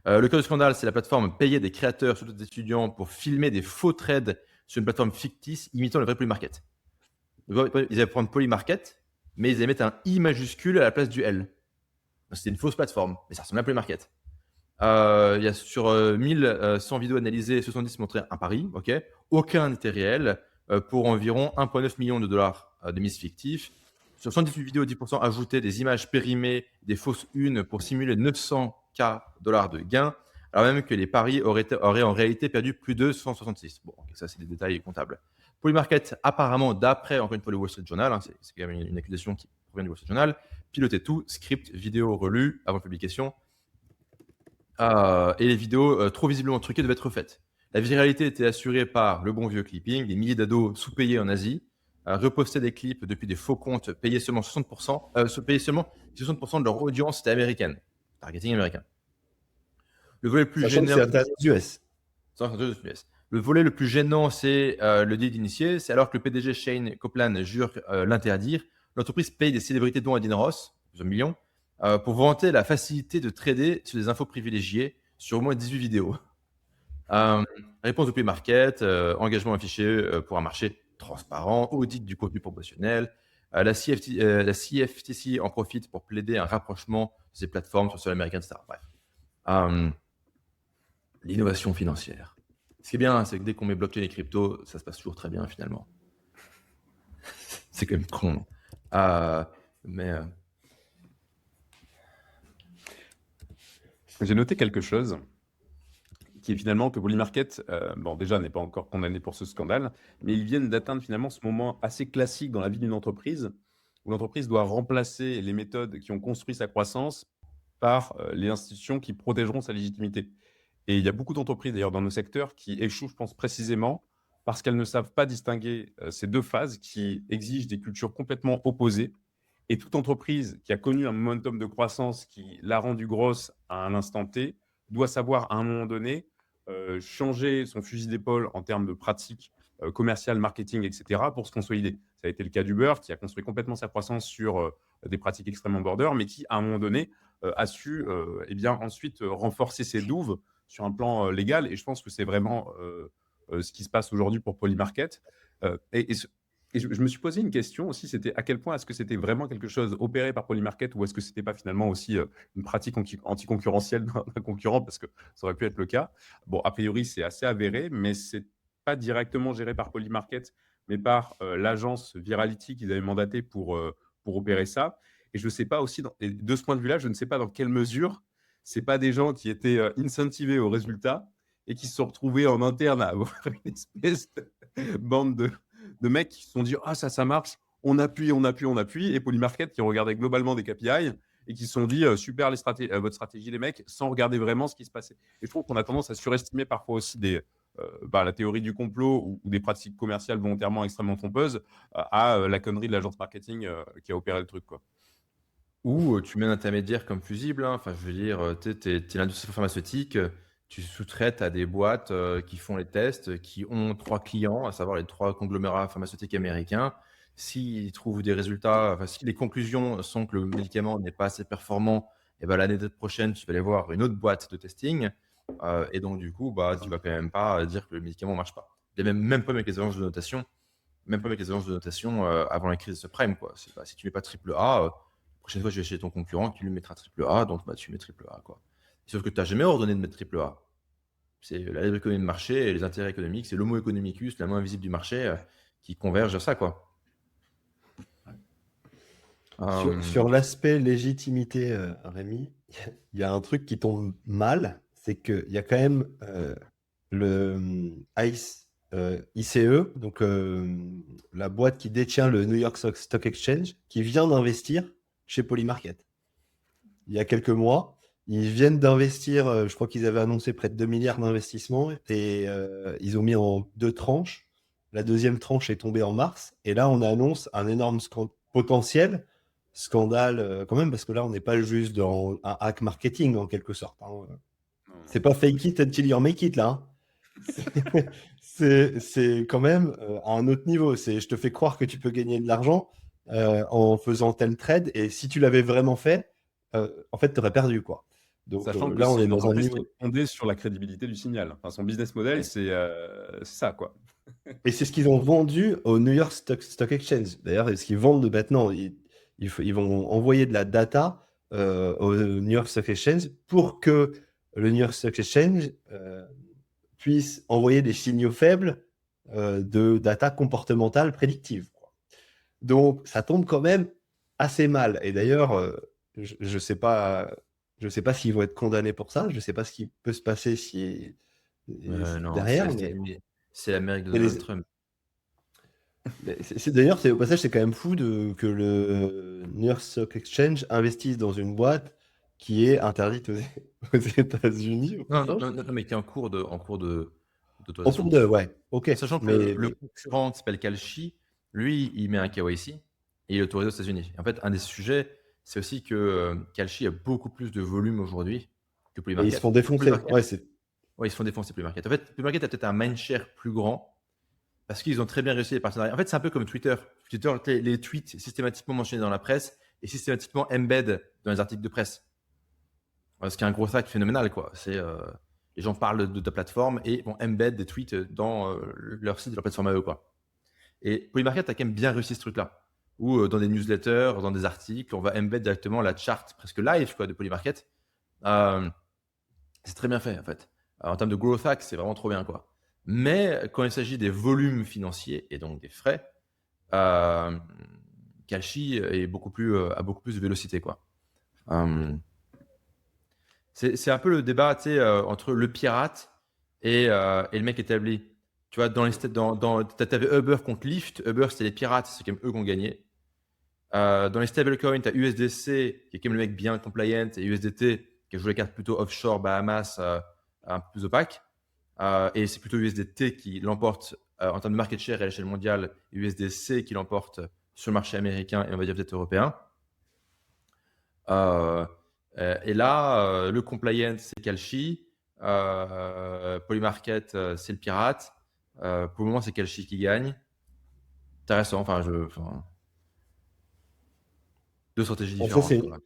Le cœur du scandale, c'est la plateforme payait des créateurs, surtout des étudiants, pour filmer des faux trades sur une plateforme fictice imitant le vrai Polymarket. Ils allaient prendre Polymarket, mais ils allaient mettre un I majuscule à la place du L. C'était une fausse plateforme, mais ça ressemblait à Polymarket. Il y a sur 1100 vidéos analysées, 70 montraient un pari, ok. Aucun n'était réel, pour environ 1,9 million de dollars de mises fictifs. Sur 118 vidéos, 10% ajoutaient des images périmées, des fausses unes pour simuler 900K dollars de gains, alors même que les paris auraient en réalité perdu plus de 166. Bon, ok, ça c'est des détails comptables. Polymarket, apparemment, d'après encore une fois le Wall Street Journal, hein, c'est quand même une accusation qui provient du Wall Street Journal, pilotait tout, script, vidéo relue avant publication, et les vidéos trop visiblement truquées devaient être refaites. La viralité était assurée par le bon vieux clipping. Des milliers d'ados sous-payés en Asie repostaient des clips depuis des faux comptes payés seulement 60%, payés seulement 60% de leur audience était américaine. Targeting américain. Le volet le plus Sachant que gênant. c'est interdit aux US. Le volet le plus gênant, c'est le délit d'initié. C'est alors que le PDG Shane Copland jure l'interdire. L'entreprise paye des célébrités dont Adin Ross, plusieurs millions, pour vanter la facilité de trader sur des infos privilégiées sur au moins 18 vidéos. Réponse au Polymarket, engagement affiché pour un marché transparent, audit du contenu promotionnel. La CFTC en profite pour plaider un rapprochement de ces plateformes sur le sol américain, etc. Bref. L'innovation financière. Ce qui est bien, c'est que dès qu'on met blockchain et crypto, ça se passe toujours très bien finalement. C'est quand même con. Mais J'ai noté quelque chose qui est finalement que Polymarket, bon, déjà, n'est pas encore condamné pour ce scandale, mais ils viennent d'atteindre finalement ce moment assez classique dans la vie d'une entreprise, où l'entreprise doit remplacer les méthodes qui ont construit sa croissance par les institutions qui protégeront sa légitimité. Et il y a beaucoup d'entreprises, d'ailleurs, dans nos secteurs, qui échouent, je pense, précisément parce qu'elles ne savent pas distinguer ces deux phases qui exigent des cultures complètement opposées. Et toute entreprise qui a connu un momentum de croissance qui l'a rendue grosse à un instant T doit savoir, à un moment donné, changer son fusil d'épaule en termes de pratiques commerciales, marketing, etc., pour se consolider. Ça a été le cas d'Uber, qui a construit complètement sa croissance sur des pratiques extrêmement border, mais qui, à un moment donné, a su eh bien, ensuite renforcer ses douves sur un plan légal. Et je pense que c'est vraiment ce qui se passe aujourd'hui pour Polymarket. Et je me suis posé une question aussi, c'était à quel point est-ce que c'était vraiment quelque chose opéré par Polymarket ou est-ce que c'était pas finalement aussi une pratique anticoncurrentielle d'un concurrent, parce que ça aurait pu être le cas. Bon, a priori, c'est assez avéré, mais c'est pas directement géré par Polymarket, mais par l'agence Virality qu'ils avaient mandaté pour opérer ça. Et je ne sais pas aussi, et de ce point de vue-là, je ne sais pas dans quelle mesure c'est pas des gens qui étaient incentivés au résultat et qui se sont retrouvés en interne à avoir une espèce de bande de mecs qui se sont dit « Ah, ça marche, on appuie », et Polymarket qui regardait globalement des KPI et qui se sont dit « Super votre stratégie les mecs », sans regarder vraiment ce qui se passait. Et je trouve qu'on a tendance à surestimer parfois aussi la théorie du complot ou des pratiques commerciales volontairement extrêmement trompeuses à la connerie de l'agence marketing qui a opéré le truc, quoi. Ou tu mets un intermédiaire comme fusible. Hein. Enfin, je veux dire, tu es l'industrie pharmaceutique, tu sous-traites à des boîtes qui font les tests, qui ont 3 clients, à savoir les 3 conglomérats pharmaceutiques américains. S'ils trouvent des résultats, enfin, si les conclusions sont que le médicament n'est pas assez performant, et ben, l'année prochaine, tu vas aller voir une autre boîte de testing. Et donc, du coup, bah, tu vas quand même pas dire que le médicament ne marche pas. Il y a même pas avec les agences de notation. Même pas avec les agences de notation avant la crise subprime, quoi. Si tu mets pas triple A, la prochaine fois que je vais chez ton concurrent, tu lui mettras triple A, donc bah, tu mets triple A, quoi. Sauf que tu n'as jamais ordonné de mettre triple A. C'est la libre économie de marché et les intérêts économiques, c'est l'homo economicus, la main invisible du marché, qui convergent à ça, quoi. Sur l'aspect légitimité, Rémi, il y a un truc qui tombe mal, c'est qu'il y a quand même le ICE, donc la boîte qui détient le New York Stock Exchange, qui vient d'investir chez Polymarket. Il y a quelques mois, ils viennent d'investir, je crois qu'ils avaient annoncé près de 2 milliards d'investissements, et ils ont mis en 2 tranches. La deuxième tranche est tombée en mars, et là on annonce un énorme potentiel scandale quand même, parce que là on n'est pas juste dans un hack marketing en quelque sorte, hein. C'est pas fake it until you make it là, hein. C'est quand même à un autre niveau. Je te fais croire que tu peux gagner de l'argent en faisant tel trade, et si tu l'avais vraiment fait, en fait tu aurais perdu, quoi. Donc Sachant que là, on c'est est une dans un entreprise qui niveau. est fondée sur la crédibilité du signal. Enfin, son business model, c'est ça, quoi. Et c'est ce qu'ils ont vendu au New York Stock Exchange. D'ailleurs, ce qu'ils vendent maintenant, ils vont envoyer de la data au New York Stock Exchange pour que le New York Stock Exchange puisse envoyer des signaux faibles de data comportementale prédictive, quoi. Donc, ça tombe quand même assez mal. Et d'ailleurs, je ne sais pas, s'ils vont être condamnés pour ça. Je ne sais pas ce qui peut se passer Non, derrière, c'est l'Amérique de mais Donald Trump. d'ailleurs, au passage, c'est quand même fou que le New York Stock Exchange investisse dans une boîte qui est interdite aux États-Unis. Non, mais qui est en cours En d'autorisation. cours de, ouais, ok. Sachant que Mais le concurrent qui s'appelle Kalshi, lui, il met un KYC et il est autorisé aux États-Unis. En fait, un des sujets, c'est aussi que Kalshi a beaucoup plus de volume aujourd'hui que et ils se Polymarket. font défoncer. Polymarket, Ouais, c'est ouais, ils se font défoncer Polymarket. En fait, Polymarket a peut-être un mindshare plus grand parce qu'ils ont très bien réussi les partenariats. En fait, c'est un peu comme Twitter. Twitter, les tweets systématiquement mentionnés dans la presse et systématiquement embed dans les articles de presse. Ce qui est un gros hack phénoménal, quoi. C'est les gens parlent de ta plateforme et vont embed des tweets dans leur site, de leur plateforme à eux, quoi. Et Polymarket a quand même bien réussi ce truc-là. Ou dans des newsletters, dans des articles, on va embed directement la chart presque live, quoi, de Polymarket. C'est très bien fait, en fait. Alors, en termes de growth hack, c'est vraiment trop bien, quoi. Mais quand il s'agit des volumes financiers et donc des frais, Kalshi est a beaucoup plus de vélocité, quoi. C'est un peu le débat, tu sais, entre le pirate et le mec établi. Tu vois, t'avais Uber contre Lyft. Uber, c'était les pirates, c'est quand même eux qui ont gagné. Dans les stablecoins, tu as USDC, qui est quand même le mec bien compliant, et USDT, qui a joué la carte plutôt offshore, Bahamas, un peu plus opaque. Et c'est plutôt USDT qui l'emporte en termes de market share à l'échelle mondiale, USDC qui l'emporte sur le marché américain et on va dire peut-être européen. Et là, le compliant, c'est Kalshi. Polymarket, c'est le pirate. Pour le moment, c'est Kalshi qui gagne. Intéressant. Deux stratégies ça, différentes. Quoi.